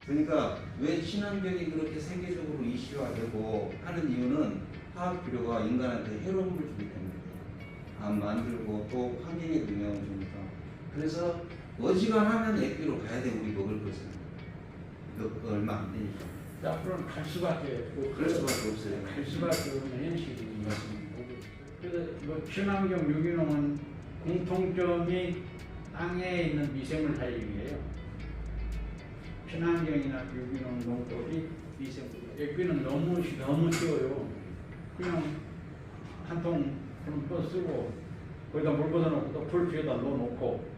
그러니까 왜 친환경이 그렇게 세계적으로 이슈화되고 하는 이유는 화학 비료가 인간한테 해로움을 주기 때문에 안 만들고 또 환경에 영향을 주니까. 그래서 어지간하면 액비로 가야 돼. 우리 먹을 것은 얼마 안 되니까. 앞으로는 갈 수밖에 없고 그럴 수밖에 없어요. 갈 수밖에 없는 현실인 것입니다. 그래서 뭐 친환경 유기농은 공통점이 땅에 있는 미생물 살리기예요. 친환경이나 유기농 농법이 미생물. 액비는 너무 쉬워요. 그냥 한 통 쓰고 거기다 물 걷어놓고 또 불 뒤에다 넣어놓고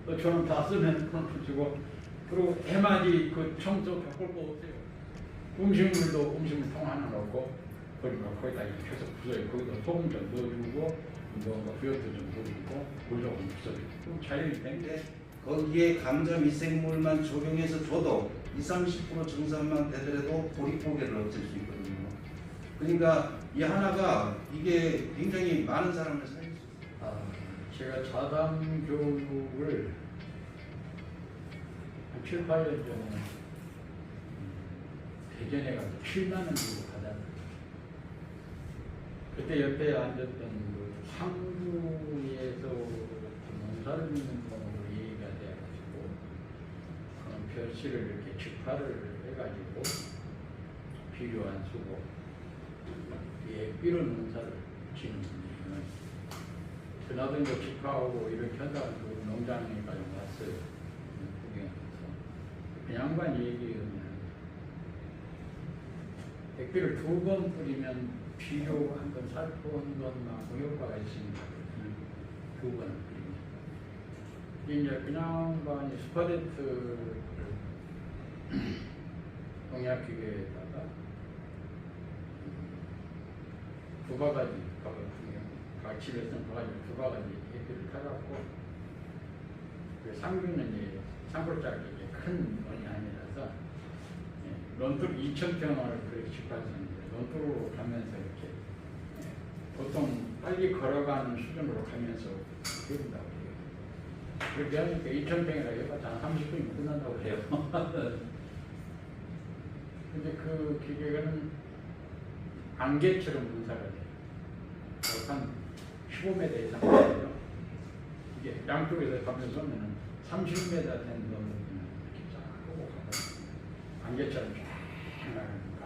또 저는 다 쓰면 그걸 주고 그리고 해마디 그 청소 바꿀 거 없어요. 음식물도 음식물 통 하나 넣고 거기다 계속 부숴요. 거기다 소금 좀 넣어주고 뭐 비오트 좀 넣어주고 물 조금 부숴요. 그럼 자연이 되는데 거기에 감자 미생물만 적용해서 줘도 20-30% 정상만 되더라도 보릿고개를 없앨 수 있거든요. 그러니까 이 하나가 이게 굉장히 많은 사람을 살릴 수 있어요. 제가 자담 교육을 한 7, 8년 전에 대전에 가서 7만 원 주고 받았는데 그때 옆에 앉았던 그 상주에서 농사를 짓는 분으로 얘기가 돼가지고 그런 별실을 이렇게 직파를 해가지고 필요한 수고 이런 농사를 짓는 분이에요. 그나도 이제 직파하고 이렇게 한다고 농장에까지 왔어요. 구경해서 그 양반 얘기하면 액비를 2번 뿌리면 비료 한번 살포한 것만큼 효과가 있습니다. 2번을 뿌리면 이제 그 양반이 스파레트 농약기계에다가 2바가지 집에서는 바가지 2바가지 액비를 타갖고 그 상주는 이제 산골짜기 큰 원이 아니라서 런투 2,000평을 그렇게 집하셨는데 런투로 가면서 이렇게 보통 빨리 걸어가는 수준으로 가면서 배운다고 해요. 그렇게 하니까 2,000평이라 해봤자 한 30분이면 끝난다고 해요. 근데 그 기계는 안개처럼 분사가 돼요. 한 15m 이상 돼요. 이게 양쪽에서 가면서 오면은 30m 되는 놈을 이렇게 쫙 끄고 가거든요. 안개처럼 쫙 나가니까.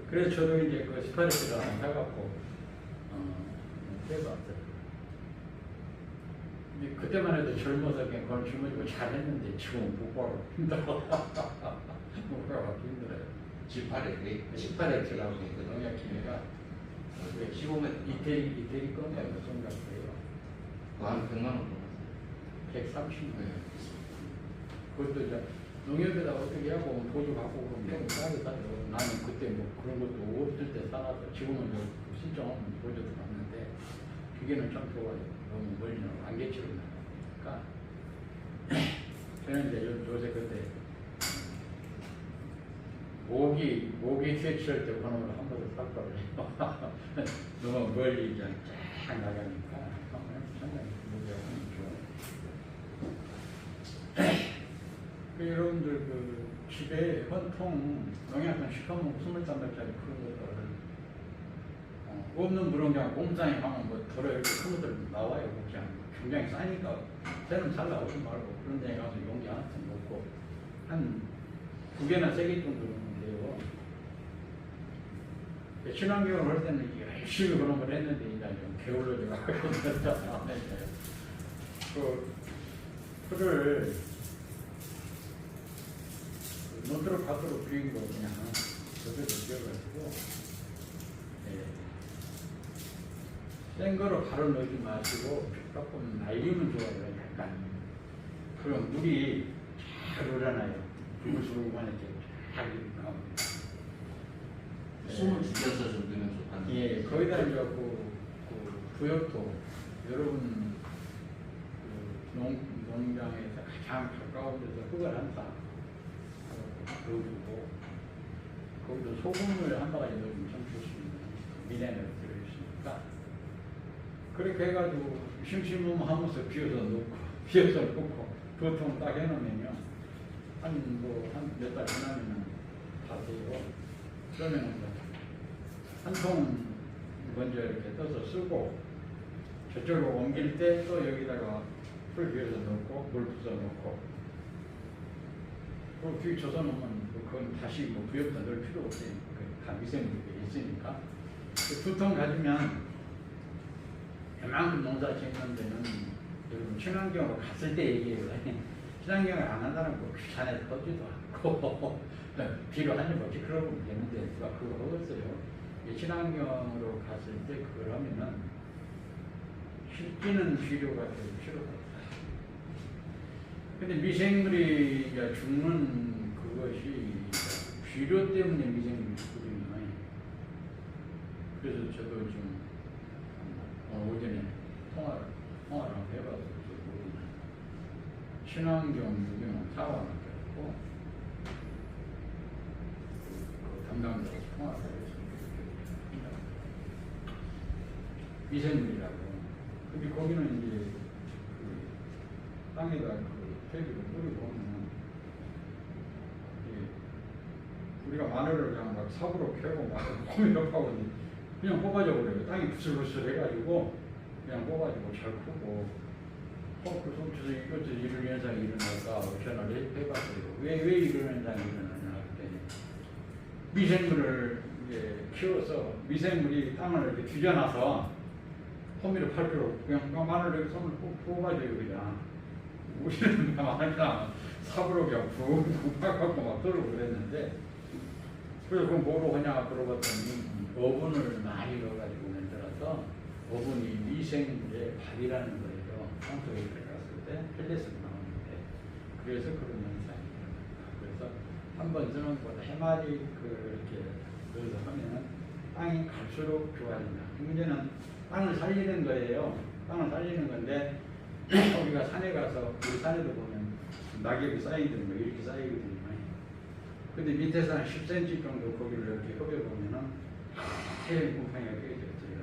그래서 저도 이제 그 스파레트를 하나 사갖고, 해봤어요. 근데 그때만 해도 젊어서 그냥 그걸 짊어지고 잘했는데 지금은 못 봐요. 힘들어. 못 봐요. 힘들어요. 18X라고 그 농약기계가 15m. 이태리 건가 무슨 같아요. 한 100만 원 정도. 130만. 그것도 이제 농협에다 어떻게 하고 보조 받고 그러면 싸게 사죠. 나는 그때 뭐 그런 것도 없을 때 사놔서 지금은 뭐 신청하면 보조도 받는데 기계는 참 좋아요. 너무 멀리 나고 안개처럼 나가니까. 저는 이제 요새 그때 모기 퇴치할 때 번호를 한 번도 샀거든요. 너무 멀리 이제 쫙 나가니까 상당히 모기하고 좋아요. 여러분들 그 집에 헌통 농약 한 10통 20단짜리 그런 것들을 없는 물은 그냥 공장에 가면 뭐 덜어 이렇게 큰 것들 나와요. 그냥 굉장히 싸니까 새는 잘 나오지 말고 그런 데 가서 용기 하나씩 먹고 한 2개나 3개 정도 넣으면 돼요. 친환경을 할 때는 열심히 그런 걸 했는데 이제 좀 게을러져가지고 그 풀을 논두로 가도록 비운 거 그냥 저대로 비워가지고 센 거로 바로 넣지 마시고 조금 날리면 좋아요. 약간 그럼 물이 잘 우러나요. 부글부글만 이렇게 잘 나옵니다. 숨을 죽여서 좀 넣으면 좋다는. 예, 거기다 이제 그 부엽토 여러분 그 농장에서 가장 가까운 데서 흙을 한 쌍 넣어주고 거기도 소금을 한 바가지 넣으면 참 좋습니다. 미네랄이 들어있으니까 그렇게 해가지고 심심하면서 비워서 넣고 비워서 넣고 보통 딱 해놓으면요 한 몇 달 지나면은 다 되고, 그러면 한 통 먼저 이렇게 떠서 쓰고, 저쪽으로 옮길 때 또 여기다가 풀 비워서 넣고, 물 부숴 넣고, 그리고 뒤 줘서 놓으면 그건 다시 뭐 부엽도 넣을 필요 없어요. 다 미생물이 있으니까. 두 통 가지면 웬만큼 농사 짓는 데는 여러분 친환경으로 갔을 때 얘기해요. 친환경을 안 한다는 거 귀찮아서 떠지도 않고 필요하니 뭐지 그러면 되는데 누가 그거 하겠어요. 친환경으로 갔을 때 그걸 하면은 실기는 비료가 될 필요가 없다. 근데 미생물이 죽는 그것이 비료 때문에 미생물이 죽거든요. 그래서 저도 지금 오전에 통화를 한번 해봤어요. 친환경 유기농 사원을 했고 그 담당자가 통화를 했습니다. 미생물이라고. 근데 거기는 이제 그 땅에다 그 퇴비를 뿌리고 오면 우리가 마늘을 그냥 막 삽으로 캐고 막 고민하고 그냥 뽑아져 버려요. 땅이 부슬부슬 해가지고 그냥 뽑아지고 잘 크고 그 속에서 이것도 이런 현상이 일어날까 전화를 해봤어요. 왜 이런 현상이 일어나냐 했더니 미생물을 이제 키워서 미생물이 땅을 이렇게 뒤져놔서 호미를 팔 필요 없고 그냥 마늘 여기 손을 뽑아줘요 그냥. 우리는 마늘 그냥 삽으로 그냥 푹 박고 막 떨고 그랬는데 그래서 그럼 뭐로 하냐 물어봤더니 어분을 많이 넣어가지고 만들어서 어분이 미생물의 밥이라는 거예요. 땅속에 들어갔을 때 펠렛으로 나오는데 그래서 그런 현상이 일어납니다. 그래서 한 번 쓰는 것보다 해마리 그렇게 넣어서 하면은 땅이 갈수록 좋아진다. 문제는 땅을 살리는 거예요. 땅을 살리는 건데 우리가 산에 가서 우리 산에도 보면 낙엽이 쌓이는 거 이렇게 쌓이거든요. 근데 밑에서 한 10cm 정도 거기를 이렇게 흡여보면은 해양 곰팡이가 깨졌어요.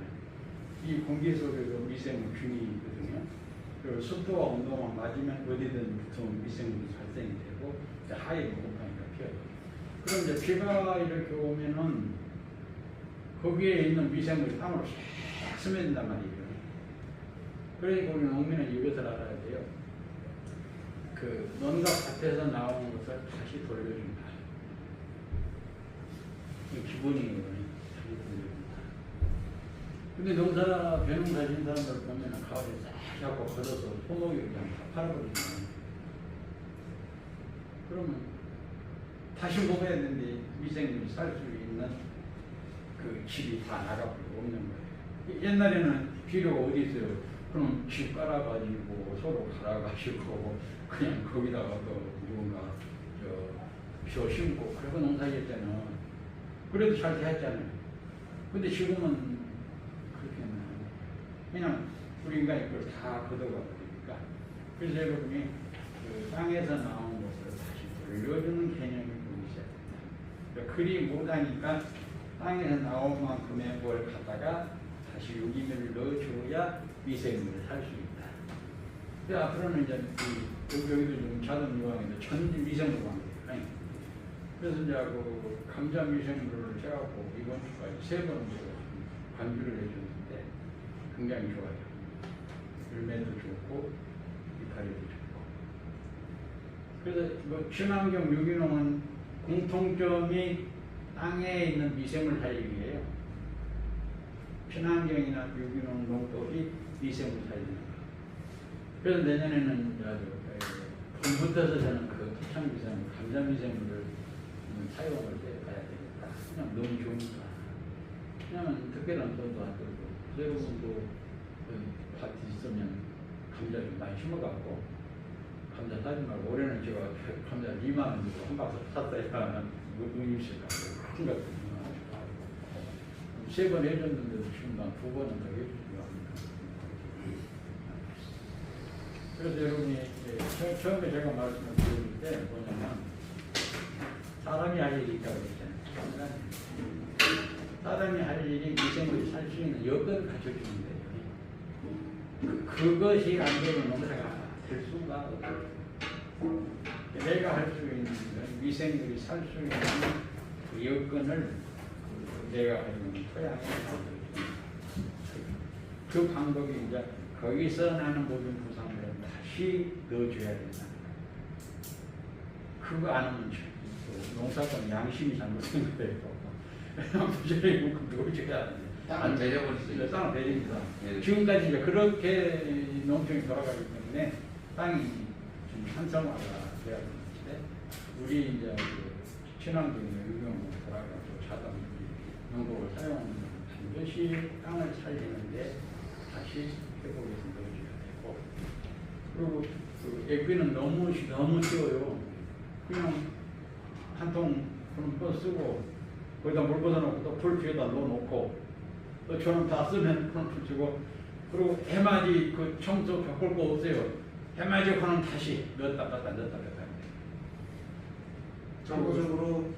이 공기 속에도 미생물 균이 있거든요. 그리고 습도와 온도만 맞으면 어디든 보통 미생물이 발생이 되고 하얀 곰팡이가 피어요. 그럼 이제 비가 이렇게 오면은 거기에 있는 미생물이 땅으로 싹 스며든단 말이에요. 그러니까 우리 농민은 이것을 알아야 돼요. 그 농가 밭에서 나오는 것을 다시 돌려준다. 기본이에요. 다시 돌려준다. 근데 농사 배농사 진 사람들 보면 가을에 싹 잡고 걷어서 소목이 그냥 다 팔아버리잖아요. 그러면 다시 먹어야 되는데 미생물이 살 수 있는 그 집이 다 나가버리고 없는 거예요. 옛날에는 비료가 어디 있어요? 그럼 집 깔아가지고 서로 갈아가지고 그냥 거기다가 또 누군가 벼 심고 그러고 농사했잖아요. 그래도 잘 됐잖아요. 근데 지금은 그렇게는 그냥 우리 인간이 그걸 다 걷어가 버리니까 그래서 여러분이 그 땅에서 나온 것을 다시 돌려주는 개념이 보이기 시작합니다. 그러니까 그리 못하니까 땅에서 나온 만큼의 뭘 갖다가 다시 유기물을 넣어줘야 미생물을 살 수 있다. 그래서 앞으로는 이제 여기도 좀 자동 유황인데 전지 미생물 관계예요. 그래서 이제 그 감자 미생물을 해갖고 이번 주까지 3번 관주를 해줬는데 굉장히 좋아요. 열매도 좋고 이파리도 좋고. 그래서 뭐 친환경 유기농은 공통점이 땅에 있는 미생물 살리기예요. 친환경이나 유기농 농법이 미생물 살리는 거. 그래서 내년에는 봄부터서 저는 그 토착 미생물, 감자 미생물을 사용을 해봐야 되겠다. 그냥 너무 좋으니까. 왜냐면 특별한 돈도 안 들고, 여러분도 밭이 있으면 감자 좀 많이 심어갖고, 감자 사지 말고, 올해는 제가 감자 2만 원 주고 한 박스 샀어야 의미실 가고, 큰 것도 2만 원 주고 하고. 3번 해줬는데도 지금 난 2번은 더 해주려고 합니다. 그래서 여러분이 처음에 제가 말씀을 드릴 때 뭐냐면, 사람이 할 일이 있다고 그랬잖아요. 사람이 할 일이 미생물이 살 수 있는 여건을 갖춰주는 거예요. 그것이 안 되면 농사가 될 수가 없어요. 제가 할 수 있는 건 미생물이 살 수 있는 그 여건을 내가 가지고 있는 토양에 만들어주는 그 방법이 이제 거기서 나는 모든 부산물을 다시 넣어줘야 된다. 그거 안 하면 농사꾼 양심이 잘못된 거예요. 부지런히 넣어줘야 돼. 땅을 배려버릴 수 있어요. 땅을 배립니다. 예. 지금까지 이제 그렇게 농촌이 돌아가기 때문에 땅이 좀 한성화가 돼야 되는데 우리 이제 그 친환경의 의견으로 돌아가서 자동 농법을 사용하는 반드시 땅을 살리는데 다시 회복해서 넣어줘야 되고 그리고 그 액비는 너무 쉬워요. 그냥 한 통 그런 거 쓰고 거기다 물 걷어놓고 또 불 뒤에다 넣어놓고 또 저는 다 쓰면 그런 불 주고 그리고 해맞이 그 청소 겪을 거 없어요. 해맞이 하는 다시 넣었다 뺐다 참고적으로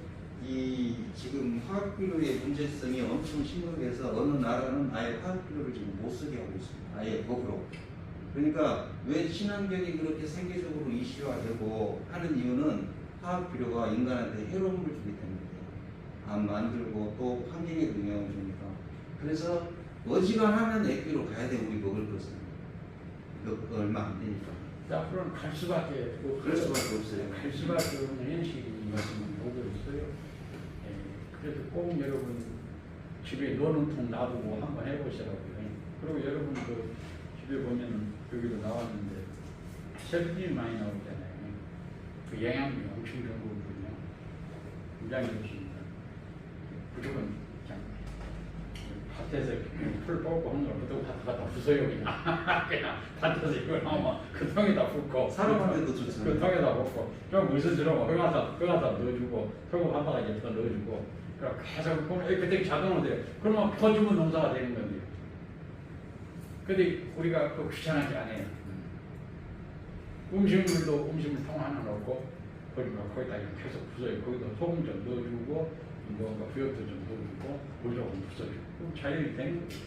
이 지금 화학비료의 문제성이 엄청 심각해서 어느 나라는 아예 화학비료를 지금 못 쓰게 하고 있습니다. 아예 법으로. 그러니까 왜 친환경이 그렇게 세계적으로 이슈화되고 하는 이유는 화학비료가 인간한테 해로움을 주기 때문이에요. 안 만들고 또 환경에 영향을 주니까. 그래서 어지간하면 액비로 가야 돼 우리 먹을 것은. 얼마 안 되니까. 앞으로는 갈 수밖에 없고 그럴 수밖에 없어요. 갈 수밖에 없는 현실이 오고 있어요. 예, 그래서 꼭 여러분 집에 노는 통 놔두고 한번 해보시라고요. 그리고 여러분 그 집에 보면 여기도 나왔는데 셀프님 많이 나오잖아요. 그 영양이 엄청 좋은 거거든요. 굉장히 좋습니다. 무조건 그냥 밭에서 풀 뽑고 하는 걸 그때고 갖다 부숴요 그냥 밭에서 이걸 나오면 그 통에다 붓고 사람한테도 좋죠. 그 통에다 붓고 좀 무슨처럼 그거 갖다 넣어주고 소금 한 바가지 더 넣어주고 그럼 계속 그때 자동으로 돼요. 그러면 퍼주면 농사가 되는 건데요. 근데 우리가 그 귀찮아지 않아요. 음식물 통 하나 넣고 거기다 계속 부숴요. 거기다 소금 좀 넣어주고 뭐 부엽도 좀 넣어주고 물 조금 부숴주고 그럼 자연이 되는 거죠.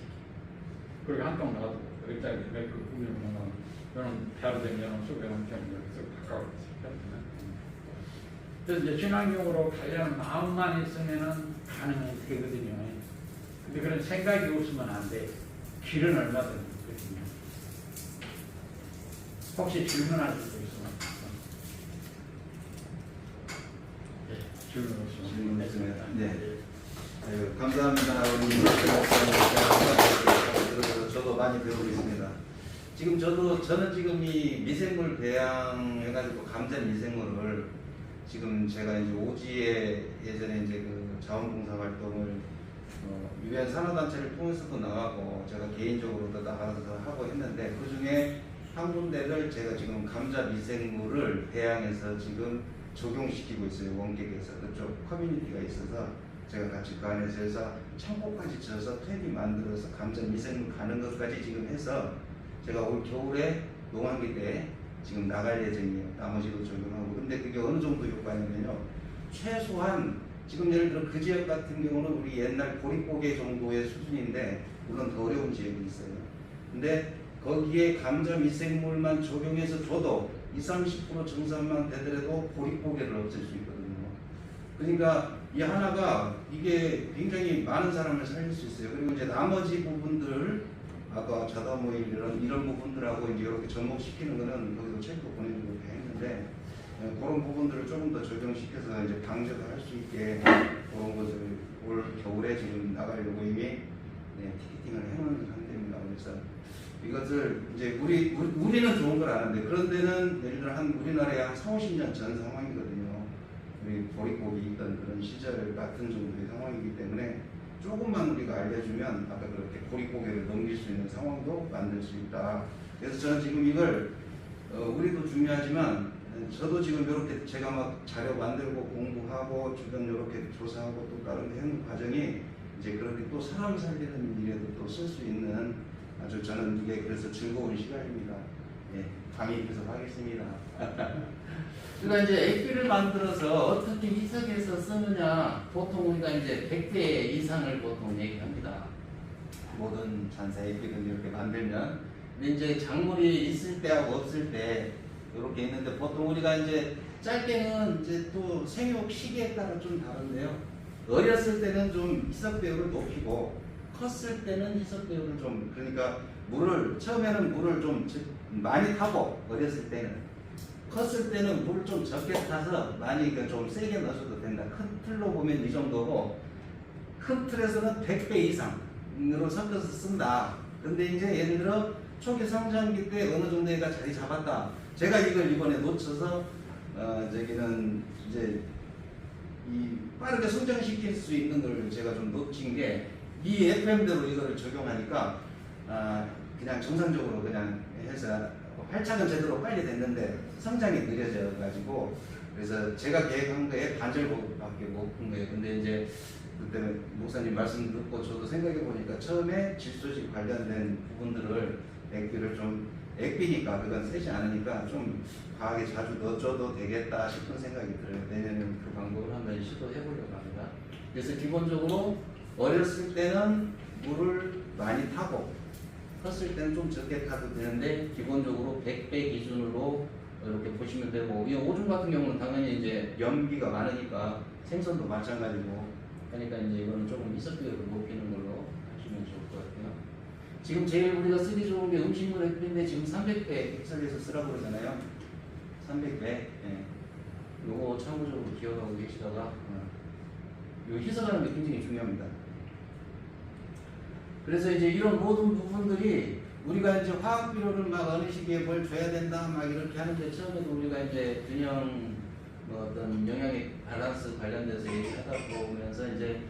그리고 한 통 놔두고 여기다 그 우유를 먹으면 이런 배로 되면 쑥에 놓으면 여기서 가까워 있어요. 그래서 이제 친환경으로 가려는 마음만 있으면은 가능되거든요. 근데 그런 생각이 없으면 안 돼. 길은 얼마든지 있거든요. 혹시 질문할 수도 있으면 질문 있습니다. 네. 아유, 감사합니다. 우리 저도 많이 배우고 있습니다. 지금 저는 지금 이 미생물 배양해가지고 감자 미생물을 지금 제가 이제 오지에 예전에 이제 그 자원봉사 활동을 유엔 산업단체를 통해서도 나가고 제가 개인적으로도 나가서 하고 했는데 그 중에 한 군데를 제가 지금 감자 미생물을 배양해서 지금 적용시키고 있어요. 원격에서 그쪽 커뮤니티가 있어서 제가 같이 그 안에서 해서 창고까지 지어서 탭이 만들어서 감자 미생물 가는 것까지 지금 해서 제가 올 겨울에 농한기 때 지금 나갈 예정이에요. 나머지도 적용하고. 근데 그게 어느 정도 효과냐면요. 최소한 지금 예를 들어 그 지역 같은 경우는 우리 옛날 보릿고개 정도의 수준인데 물론 더 어려운 지역이 있어요. 근데 거기에 감자 미생물만 적용해서 줘도 20-30% 정산만 되더라도 보릿고개를 없앨 수 있거든요. 그러니까 이 하나가 이게 굉장히 많은 사람을 살릴 수 있어요. 그리고 이제 나머지 부분들 아까 자다모일 이런 부분들하고 이제 이렇게 접목시키는 거는 거기도 책도 보내주고 했는데 그런 부분들을 조금 더 적용시켜서 이제 방제도 할 수 있게 그런 것을 올 겨울에 지금 나가려고 이미 티켓팅을 해놓은 상태입니다. 그래서 이것을 이제 우리는 좋은 걸 아는데 그런 데는 예를 들어 우리나라에 한 40-50년 전 상황이거든요. 우리 보릿고기 있던 그런 시절 같은 정도의 상황이기 때문에 조금만 우리가 알려주면 아까 그렇게 보릿고개를 넘길 수 있는 상황도 만들 수 있다. 그래서 저는 지금 이걸 우리도 중요하지만 저도 지금 이렇게 제가 막 자료 만들고 공부하고 주변 이렇게 조사하고 또 다른 데 하는 과정이 이제 그렇게 또 사람 살리는 일에도 또 쓸 수 있는 아주 저는 이게 그래서 즐거운 시간입니다. 예, 강의 계속 하겠습니다. 그러니까 이제 액비를 만들어서 어떻게 희석해서 쓰느냐 보통 우리가 이제 100회 이상을 보통 얘기합니다. 모든 잔사 액비를 이렇게 만들면 근데 이제 작물이 있을 때하고 없을 때 이렇게 있는데 보통 우리가 이제 짧게는 이제 또 생육 시기에 따라 좀 다른데요. 어렸을 때는 좀 희석 배율을 높이고 컸을 때는 희석 배율을 좀 그러니까 처음에는 물을 좀 많이 타고 어렸을 때는 컸을 때는 물을 좀 적게 타서 많이 좀 세게 넣어줘도 된다. 큰 틀로 보면 이 정도고 큰 틀에서는 100배 이상으로 섞어서 쓴다. 근데 이제 예를 들어 초기 성장기 때 어느 정도 얘가 자리 잡았다. 제가 이걸 이번에 놓쳐서 저기는 이제 이 빠르게 성장시킬 수 있는 걸 제가 좀 놓친 게 이 FM대로 이거를 적용하니까 그냥 정상적으로 그냥 해서 활착은 제대로 빨리 됐는데 성장이 느려져 가지고 그래서 제가 계획한 거에 반절밖에 못 본 거예요. 근데 이제 그때 목사님 말씀 듣고 저도 생각해 보니까 처음에 질소식 관련된 부분들을 액비를 좀 액비니까 그건 세지 않으니까 좀 과하게 자주 넣어줘도 되겠다 싶은 생각이 들어요. 내년에는 그 방법을 한번 시도해 보려고 합니다. 그래서 기본적으로 어렸을 때는 물을 많이 타고 컸을 때는 좀 적게 타도 되는데 기본적으로 100배 기준으로 이렇게 보시면 되고 이 오줌 같은 경우는 당연히 이제 염기가 많으니까 생선도 마찬가지고 그러니까 이제 이거는 조금 희석비율을 높이는 걸로 하시면 좋을 것 같아요. 지금 제일 우리가 쓰기 좋은 게 음식물 액비인데 지금 300배 엑셀에서 쓰라고 그러잖아요. 300배. 예. 요거 참고적으로 기억하고 계시다가 요 희석하는 게 굉장히 중요합니다. 그래서 이제 이런 모든 부분들이 우리가 이제 화학 비료를 막 어느 시기에 뭘 줘야 된다 막 이렇게 하는데 처음에도 우리가 이제 균형 뭐 어떤 영양의 밸런스 관련돼서 얘기하다 보면서 이제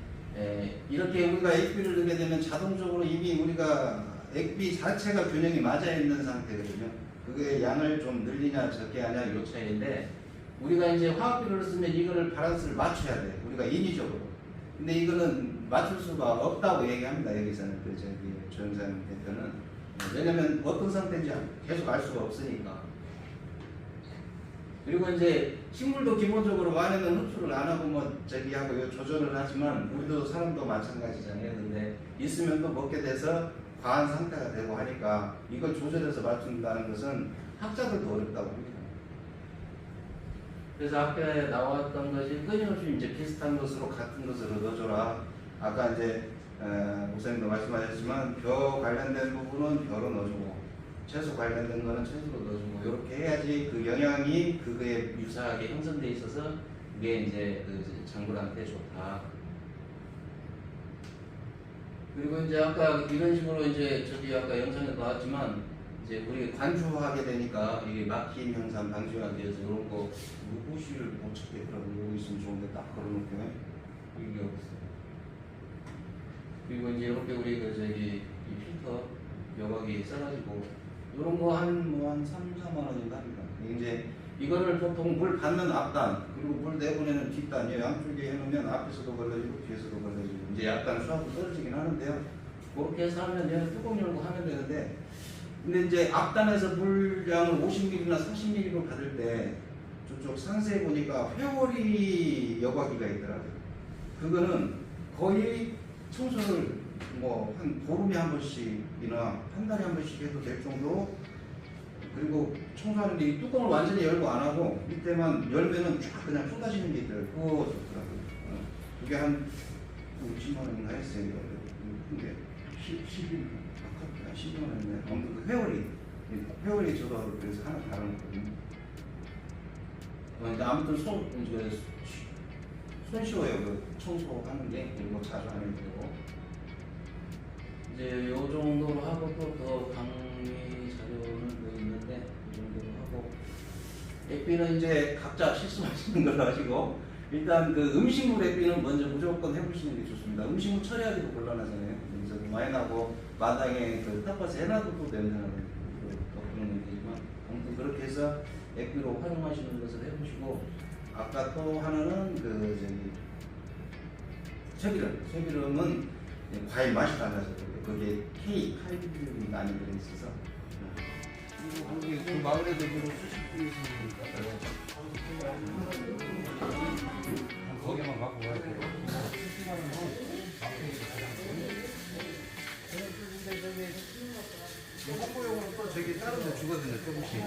이렇게 우리가 액비를 넣게 되면 자동적으로 이미 우리가 액비 자체가 균형이 맞아 있는 상태거든요. 그게 양을 좀 늘리냐 적게 하냐 요 차이인데 우리가 이제 화학 비료를 쓰면 이거를 밸런스를 맞춰야 돼. 우리가 인위적으로. 근데 이거는 맞출 수가 없다고 얘기합니다. 여기서는 그 저기 조영상 대표는 왜냐면 어떤 상태인지 계속 알 수가 없으니까. 그리고 이제 식물도 기본적으로 많으면 흡수를 안 하고 뭐 저기 하고 요 조절을 하지만 우리도 사람도 마찬가지잖아요. 근데 있으면 또 먹게 돼서 과한 상태가 되고 하니까 이걸 조절해서 맞춘다는 것은 학자들도 어렵다고 합니다. 그래서 앞에 나왔던 것이 끊임없이 이제 비슷한 것으로 같은 것으로 넣어줘라. 아까 이제 목사님도 말씀하셨지만 벼 관련된 부분은 벼로 넣어주고 채소 관련된 거는 채소로 넣어주고 이렇게 해야지 그 영양이 그거에 유사하게 형성돼 있어서 그게 이제 그 장물한테 좋다. 그리고 이제 아까 이런 식으로 이제 저기 아까 영상에 나왔지만 이제 우리 관주하게 되니까 이게 막힘 현상 방지하기 위해서 이런 거 무시를 못 찾겠더라고요. 여기 있으면 좋은데 딱 걸어놓고 이게 없어요. 그리고 이제 이렇게 우리 그 저기 이 필터 여과기 써가지고 이런 거 한 3, 4만 원인가 합니다. 이제 이거를 보통 물 받는 앞단 그리고 물 내보내는 뒷단이에요. 양쪽에 해놓으면 앞에서도 걸러지고 뒤에서도 걸러지고 이제 약간 수압도 떨어지긴 하는데요. 그렇게 해서 하면 그냥 뚜껑 열고 하면 되는데 근데 이제 앞단에서 물량을 50ml나 40ml로 받을 때 저쪽 상세에 보니까 회오리 여과기가 있더라고요. 그거는 거의 청소를 뭐 한 보름에 한 번씩이나 한 달에 한 번씩 해도 될 정도로 그리고 청소하는데 이 뚜껑을 완전히 열고 안 하고 밑에만 열면은 쫙 그냥 쏟아지는 게 있더라고요. 그거 좋더라고요. 그게 한 60만 원인가 했어요. 근데 12만 원이네. 아무튼 그 회오리 저도 그래서 하나 달아놓거든요. 근데 아무튼 손쉬워요. 그 청소하는 게 그리고 자주 하면 되고 이제 요 정도로 하고 또 더 강의 자료는 뭐 있는데 이 정도로 하고 액비는 이제 각자 실수하시는 걸로 하시고 일단 그 음식물 액비는 먼저 무조건 해보시는 게 좋습니다. 음식물 처리하기도 곤란하잖아요. 그래서 많이 나고 마당에 그 텃밭에 해놔도 냄새 나고 그런 되지만 아무튼 그렇게 해서 액비로 활용하시는 것을 해보시고 아까 또 하나는 그 저기 쇠기름은 과일 맛이 달라서 그게 칼륨이 많이 들어있어서 그 마을에 대비로 수십 분이 있으니까 거기만 갖고 가야 돼요. 홍보용으로 또 저기 다른 데 주거든요, 조금씩.